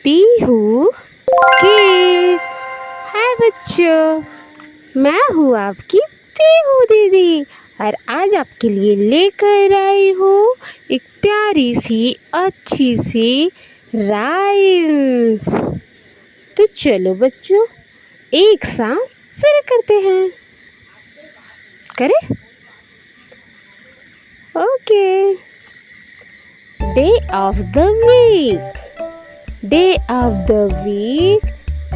Pihu kids. हाय बच्चों, मैं हूँ आपकी पीहू दीदी और आज आपके लिए लेकर आई हूँ एक प्यारी सी अच्छी सी राइम्स। तो चलो बच्चों, एक साथ शुरू करते हैं। करें? Okay. Day of the week, day of the week,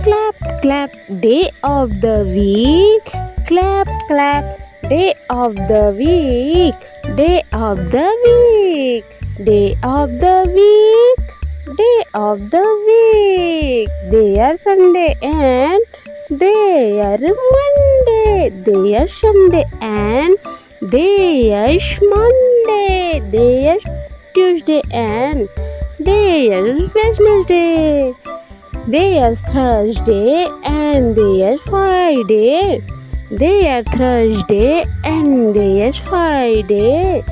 clap clap. Day of the week, clap clap. Day of the week, day of the week, day of the week, day of the week. They are Sunday and they are Monday. They are Sunday and they are Monday. They are Tuesday and they are Wednesday. They are Thursday and they are Friday. They are Thursday and they are Friday.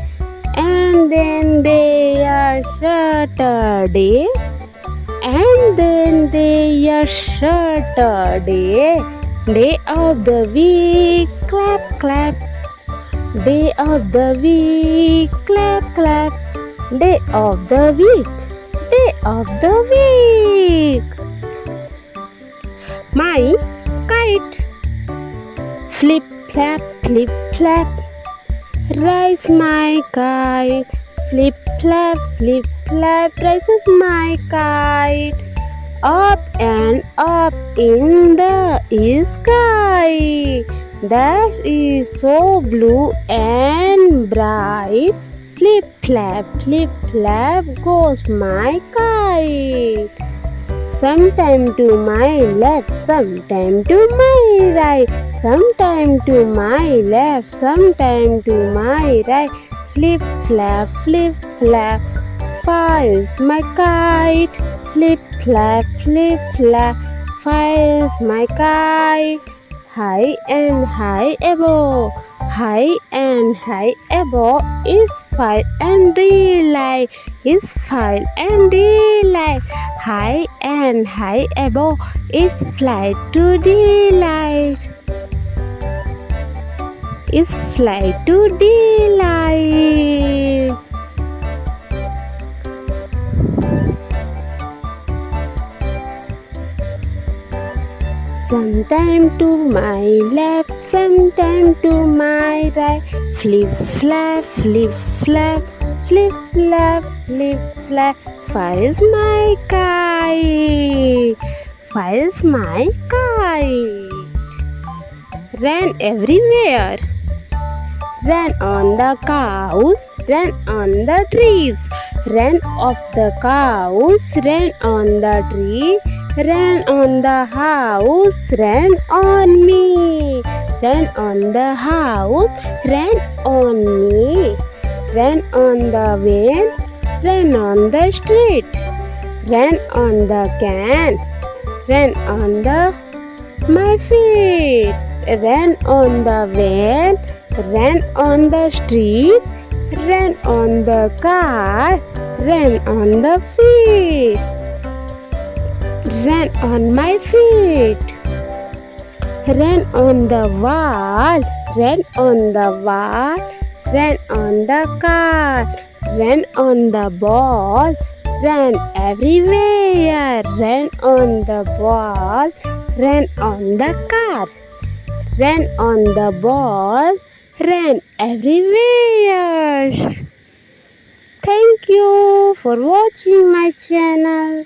And then they are Saturday. And then they are Saturday. Day of the week, clap clap. Day of the week, clap clap. Day of the week, day of the week. My kite, flip flap, flip flap. Rise my kite, flip flap, flip flap. Rises my kite, up and up in the sky. That is so blue and bright. Flip flap goes my kite. Sometime to my left, sometime to my right, sometime to my left, sometime to my right. Flip flap, flies my kite. Flip flap, flies my kite. High and high above, high and high above is fire and daylight, is fire and daylight. High and high above is flight to daylight, is flight to daylight. Sometime to my left, sometime to my right. Flip flap, flip flap, flip flap, flip flap. Fires my kite, fires my kite. Ran everywhere, ran on the cows, ran on the trees, ran off the cows, ran on the tree. Ran on the house, ran on me. Ran on the house, ran on me. Ran on the van, ran on the street. Ran on the can, ran on the my feet. Ran on the van, ran on the street. Ran on the car, ran on the feet. Ran on my feet. Ran on the wall, ran on the wall, ran on the car, ran on the ball, ran everywhere, ran on the ball, ran on the car, ran on the ball, ran everywhere. Thank you for watching my channel.